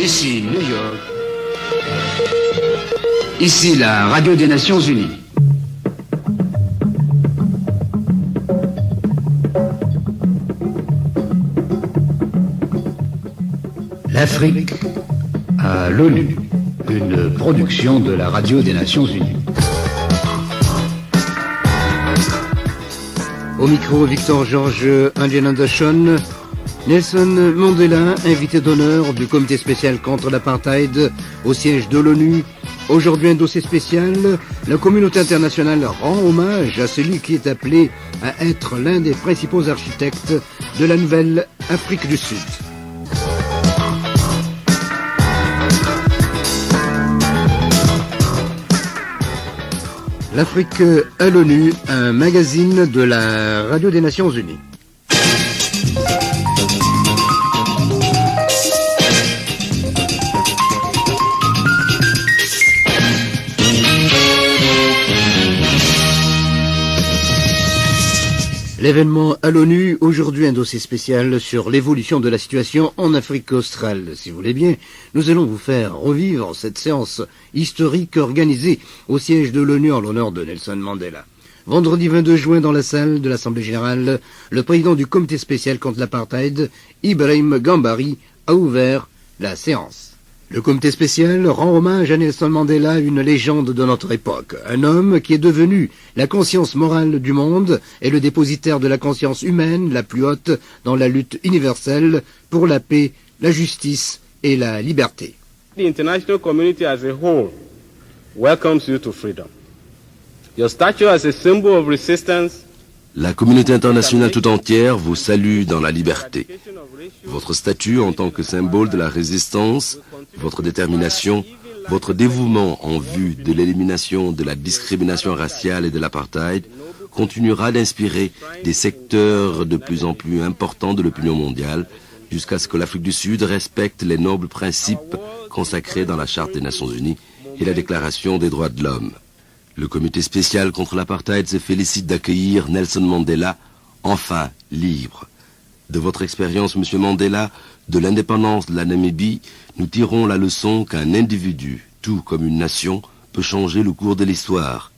Ici New York. Ici la radio des Nations Unies. L'Afrique à l'ONU, une production de la radio des Nations Unies. Au micro, Victor George Anderson. Nelson Mandela, invité d'honneur du comité spécial contre l'apartheid au siège de l'ONU. Aujourd'hui, un dossier spécial. La communauté internationale rend hommage à celui qui est appelé à être l'un des principaux architectes de la nouvelle Afrique du Sud. L'Afrique à l'ONU, un magazine de la radio des Nations Unies. L'événement à l'ONU, aujourd'hui un dossier spécial sur l'évolution de la situation en Afrique australe. Si vous voulez bien, nous allons vous faire revivre cette séance historique organisée au siège de l'ONU en l'honneur de Nelson Mandela. Vendredi 22 juin, dans la salle de l'Assemblée générale, le président du comité spécial contre l'apartheid, Ibrahim Gambari, a ouvert la séance. Le comité spécial rend hommage à Nelson Mandela, une légende de notre époque. Un homme qui est devenu la conscience morale du monde et le dépositaire de la conscience humaine la plus haute dans la lutte universelle pour la paix, la justice et la liberté. The international community as a whole welcomes you to freedom. Your statue as a symbol of resistance. La communauté internationale tout entière vous salue dans la liberté. Votre statut en tant que symbole de la résistance, votre détermination, votre dévouement en vue de l'élimination de la discrimination raciale et de l'apartheid continuera d'inspirer des secteurs de plus en plus importants de l'opinion mondiale jusqu'à ce que l'Afrique du Sud respecte les nobles principes consacrés dans la Charte des Nations Unies et la Déclaration des droits de l'homme. Le comité spécial contre l'apartheid se félicite d'accueillir Nelson Mandela, enfin libre. De votre expérience, Monsieur Mandela, de l'indépendance de la Namibie, nous tirons la leçon qu'un individu, tout comme une nation, peut changer le cours de l'histoire.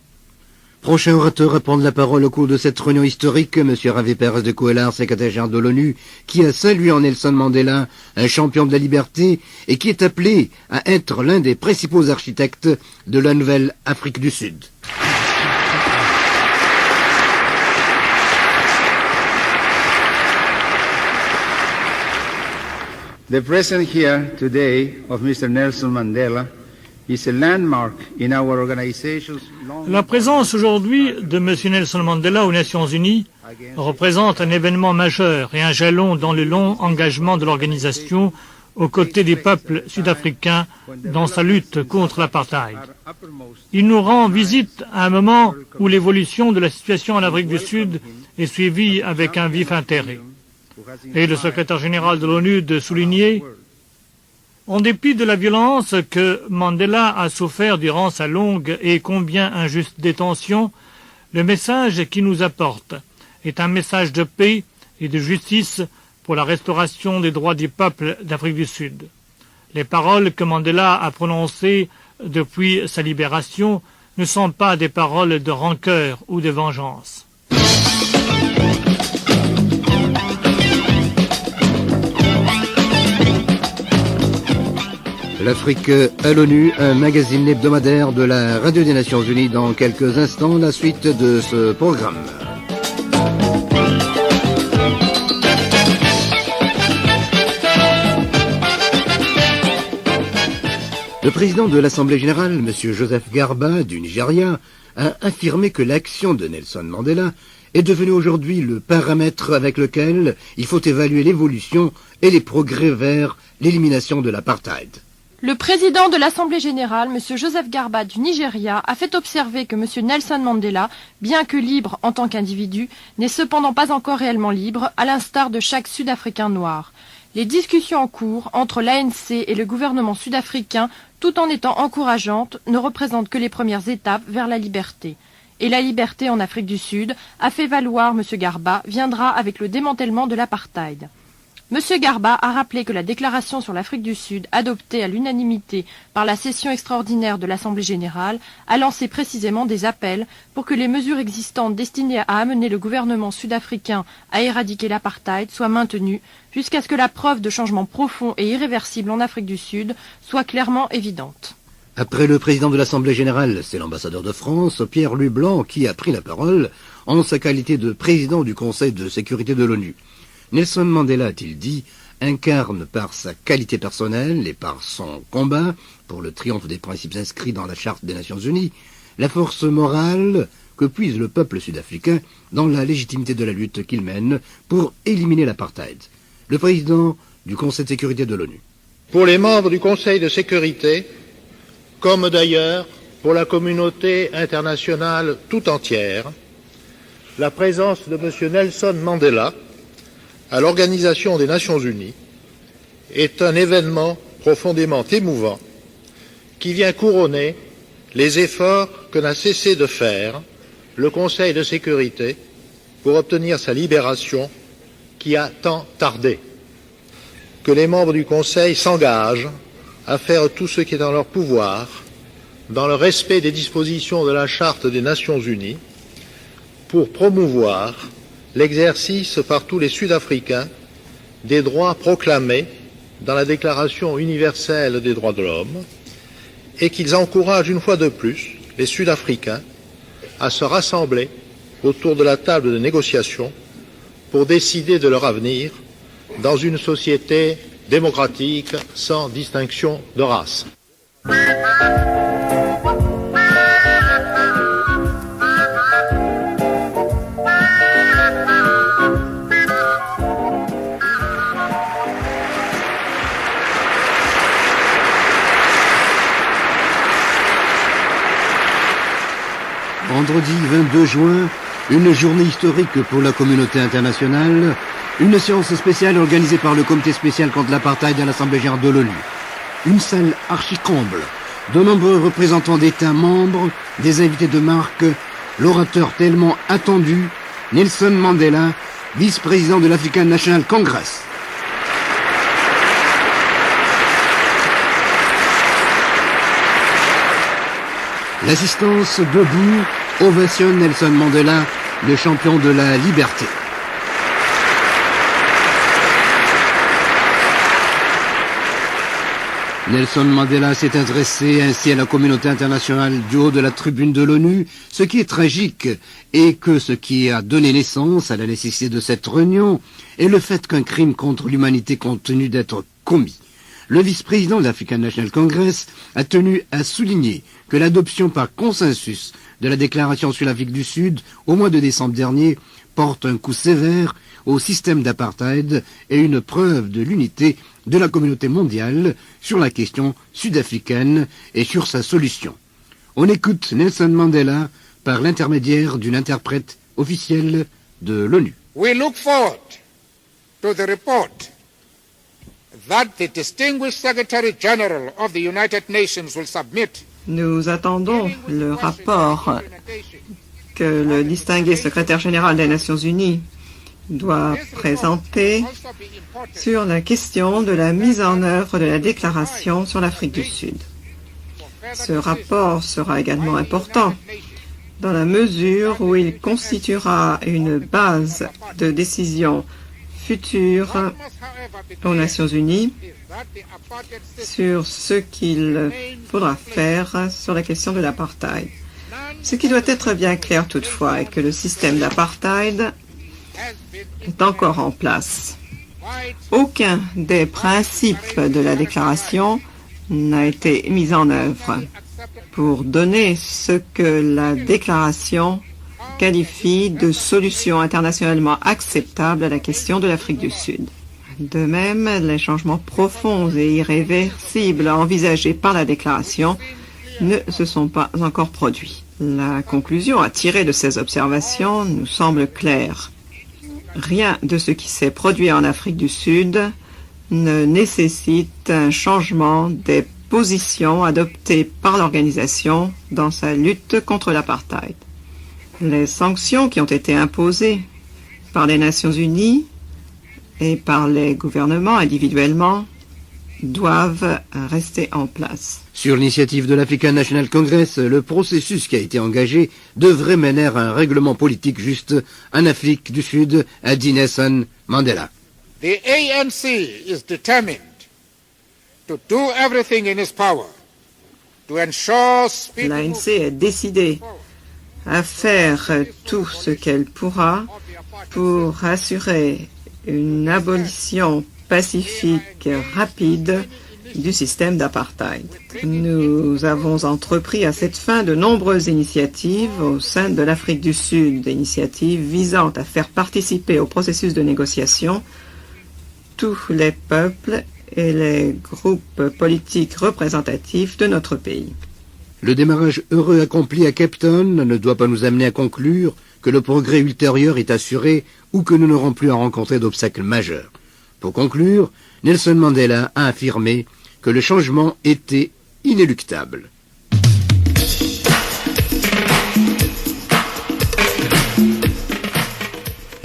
Prochain orateur à prendre la parole au cours de cette réunion historique, M. Ravi Pérez de Cuéllar, secrétaire général de l'ONU, qui a salué en Nelson Mandela, un champion de la liberté, et qui est appelé à être l'un des principaux architectes de la nouvelle Afrique du Sud. The presence here today of Mr. Nelson Mandela is a landmark in our organization's long... La présence aujourd'hui de M. Nelson Mandela aux Nations Unies représente un événement majeur et un jalon dans le long engagement de l'organisation aux côtés des peuples sud-africains dans sa lutte contre l'apartheid. Il nous rend visite à un moment où l'évolution de la situation en Afrique du Sud est suivie avec un vif intérêt. Et le secrétaire général de l'ONU de souligner, en dépit de la violence que Mandela a souffert durant sa longue et combien injuste détention, le message qu'il nous apporte est un message de paix et de justice pour la restauration des droits des peuples d'Afrique du Sud. Les paroles que Mandela a prononcées depuis sa libération ne sont pas des paroles de rancœur ou de vengeance. L'Afrique à l'ONU, un magazine hebdomadaire de la radio des Nations Unies. Dans quelques instants, la suite de ce programme. Le président de l'Assemblée générale, M. Joseph Garba, du Nigeria, a affirmé que l'action de Nelson Mandela est devenue aujourd'hui le paramètre avec lequel il faut évaluer l'évolution et les progrès vers l'élimination de l'apartheid. Le président de l'Assemblée générale, M. Joseph Garba du Nigeria, a fait observer que M. Nelson Mandela, bien que libre en tant qu'individu, n'est cependant pas encore réellement libre, à l'instar de chaque Sud-Africain noir. Les discussions en cours entre l'ANC et le gouvernement sud-africain, tout en étant encourageantes, ne représentent que les premières étapes vers la liberté. Et la liberté en Afrique du Sud, a fait valoir M. Garba, viendra avec le démantèlement de l'apartheid. M. Garba a rappelé que la déclaration sur l'Afrique du Sud, adoptée à l'unanimité par la session extraordinaire de l'Assemblée générale, a lancé précisément des appels pour que les mesures existantes destinées à amener le gouvernement sud-africain à éradiquer l'apartheid soient maintenues jusqu'à ce que la preuve de changement profond et irréversible en Afrique du Sud soit clairement évidente. Après le président de l'Assemblée générale, c'est l'ambassadeur de France, Pierre-Louis Blanc, qui a pris la parole en sa qualité de président du Conseil de sécurité de l'ONU. Nelson Mandela, a-t-il dit, incarne par sa qualité personnelle et par son combat pour le triomphe des principes inscrits dans la Charte des Nations Unies, la force morale que puise le peuple sud-africain dans la légitimité de la lutte qu'il mène pour éliminer l'apartheid. Le président du Conseil de sécurité de l'ONU. Pour les membres du Conseil de sécurité, comme d'ailleurs pour la communauté internationale tout entière, la présence de M. Nelson Mandela à l'Organisation des Nations Unies est un événement profondément émouvant qui vient couronner les efforts que n'a cessé de faire le Conseil de sécurité pour obtenir sa libération qui a tant tardé. Que les membres du Conseil s'engagent à faire tout ce qui est en leur pouvoir, dans le respect des dispositions de la Charte des Nations Unies, pour promouvoir l'exercice par tous les Sud-Africains des droits proclamés dans la Déclaration universelle des droits de l'homme et qu'ils encouragent une fois de plus les Sud-Africains à se rassembler autour de la table de négociation pour décider de leur avenir dans une société démocratique sans distinction de race. Vendredi 22 juin, une journée historique pour la communauté internationale, une séance spéciale organisée par le comité spécial contre l'apartheid à l'Assemblée générale de l'ONU. Une salle archi-comble, de nombreux représentants d'États membres, des invités de marque, l'orateur tellement attendu, Nelson Mandela, vice-président de l'African National Congress. L'assistance debout ovationne Nelson Mandela, le champion de la liberté. Nelson Mandela s'est adressé ainsi à la communauté internationale du haut de la tribune de l'ONU. Ce qui est tragique est que ce qui a donné naissance à la nécessité de cette réunion est le fait qu'un crime contre l'humanité continue d'être commis. Le vice-président de l'African National Congress a tenu à souligner que l'adoption par consensus de la déclaration sur l'Afrique du Sud au mois de décembre dernier porte un coup sévère au système d'apartheid et une preuve de l'unité de la communauté mondiale sur la question sud-africaine et sur sa solution. On écoute Nelson Mandela par l'intermédiaire d'une interprète officielle de l'ONU. We look forward to the report that the distinguished Secretary General of the United Nations will submit. Nous attendons le rapport que le distingué secrétaire général des Nations Unies doit présenter sur la question de la mise en œuvre de la déclaration sur l'Afrique du Sud. Ce rapport sera également important dans la mesure où il constituera une base de décision future aux Nations Unies sur ce qu'il faudra faire sur la question de l'apartheid. Ce qui doit être bien clair toutefois est que le système d'apartheid est encore en place. Aucun des principes de la déclaration n'a été mis en œuvre pour donner ce que la déclaration qualifie de solution internationalement acceptable à la question de l'Afrique du Sud. De même, les changements profonds et irréversibles envisagés par la déclaration ne se sont pas encore produits. La conclusion à tirer de ces observations nous semble claire. Rien de ce qui s'est produit en Afrique du Sud ne nécessite un changement des positions adoptées par l'organisation dans sa lutte contre l'apartheid. Les sanctions qui ont été imposées par les Nations Unies et par les gouvernements individuellement doivent rester en place. Sur l'initiative de l'African National Congress, le processus qui a été engagé devrait mener à un règlement politique juste en Afrique du Sud, a dit Nelson Mandela. The ANC is determined to do everything in its power to ensure speedy L'ANC est décidée à faire tout ce qu'elle pourra pour assurer une abolition pacifique rapide du système d'apartheid. Nous avons entrepris à cette fin de nombreuses initiatives au sein de l'Afrique du Sud, des initiatives visant à faire participer au processus de négociation tous les peuples et les groupes politiques représentatifs de notre pays. Le démarrage heureux accompli à Cape Town ne doit pas nous amener à conclure que le progrès ultérieur est assuré ou que nous n'aurons plus à rencontrer d'obstacles majeurs. Pour conclure, Nelson Mandela a affirmé que le changement était inéluctable.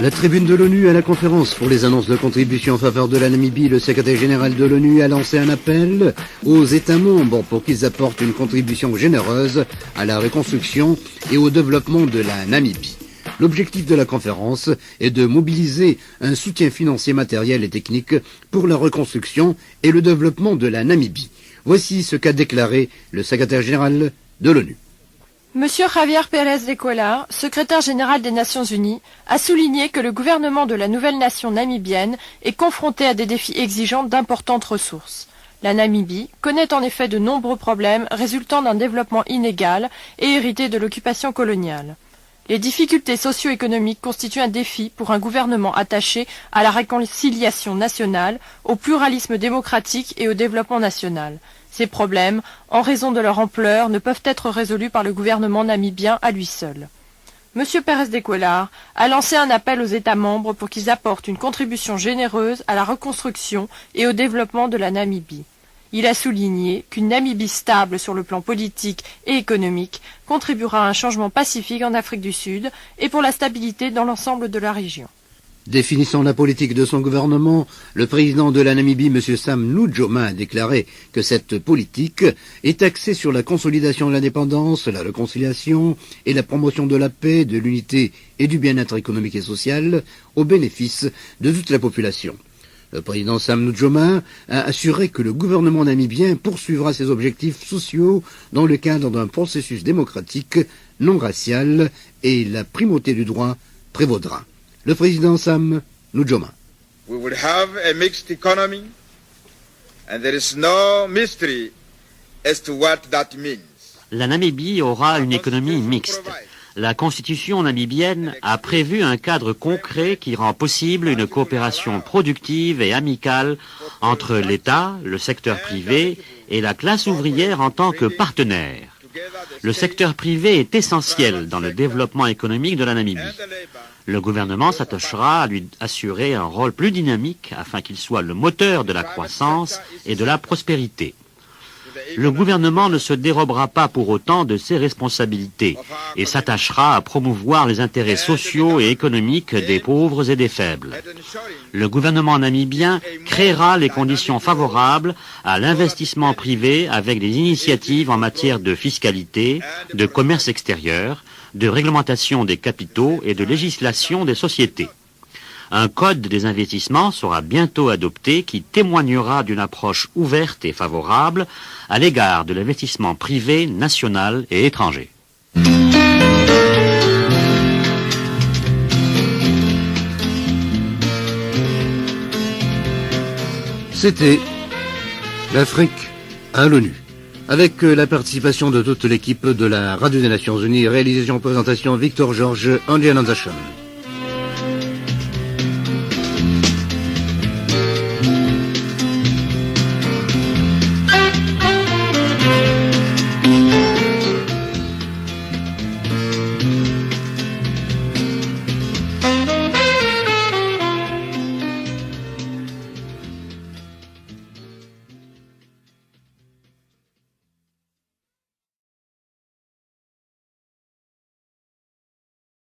La tribune de l'ONU à la conférence pour les annonces de contribution en faveur de la Namibie, le secrétaire général de l'ONU a lancé un appel aux États membres pour qu'ils apportent une contribution généreuse à la reconstruction et au développement de la Namibie. L'objectif de la conférence est de mobiliser un soutien financier, matériel et technique pour la reconstruction et le développement de la Namibie. Voici ce qu'a déclaré le secrétaire général de l'ONU. Monsieur Javier Pérez de Cuéllar, secrétaire général des Nations Unies, a souligné que le gouvernement de la nouvelle nation namibienne est confronté à des défis exigeants d'importantes ressources. La Namibie connaît en effet de nombreux problèmes résultant d'un développement inégal et hérité de l'occupation coloniale. Les difficultés socio-économiques constituent un défi pour un gouvernement attaché à la réconciliation nationale, au pluralisme démocratique et au développement national. Ces problèmes, en raison de leur ampleur, ne peuvent être résolus par le gouvernement namibien à lui seul. M. Pérez de Cuéllar a lancé un appel aux États membres pour qu'ils apportent une contribution généreuse à la reconstruction et au développement de la Namibie. Il a souligné qu'une Namibie stable sur le plan politique et économique contribuera à un changement pacifique en Afrique du Sud et pour la stabilité dans l'ensemble de la région. Définissant la politique de son gouvernement, le président de la Namibie, M. Sam Nujoma, a déclaré que cette politique est axée sur la consolidation de l'indépendance, la réconciliation et la promotion de la paix, de l'unité et du bien-être économique et social au bénéfice de toute la population. Le président Sam Nujoma a assuré que le gouvernement namibien poursuivra ses objectifs sociaux dans le cadre d'un processus démocratique non racial et la primauté du droit prévaudra. Le président Sam Nujoma. We will have a mixed economy and there is no mystery as to what that means. La Namibie aura une économie mixte. La constitution namibienne a prévu un cadre concret qui rend possible une coopération productive et amicale entre l'État, le secteur privé et la classe ouvrière en tant que partenaires. Le secteur privé est essentiel dans le développement économique de la Namibie. Le gouvernement s'attachera à lui assurer un rôle plus dynamique afin qu'il soit le moteur de la croissance et de la prospérité. Le gouvernement ne se dérobera pas pour autant de ses responsabilités et s'attachera à promouvoir les intérêts sociaux et économiques des pauvres et des faibles. Le gouvernement namibien créera les conditions favorables à l'investissement privé avec des initiatives en matière de fiscalité, de commerce extérieur, de réglementation des capitaux et de législation des sociétés. Un code des investissements sera bientôt adopté qui témoignera d'une approche ouverte et favorable à l'égard de l'investissement privé, national et étranger. C'était l'Afrique à l'ONU, avec la participation de toute l'équipe de la Radio des Nations Unies, réalisation et présentation Victor Georges, Andy Anandachon.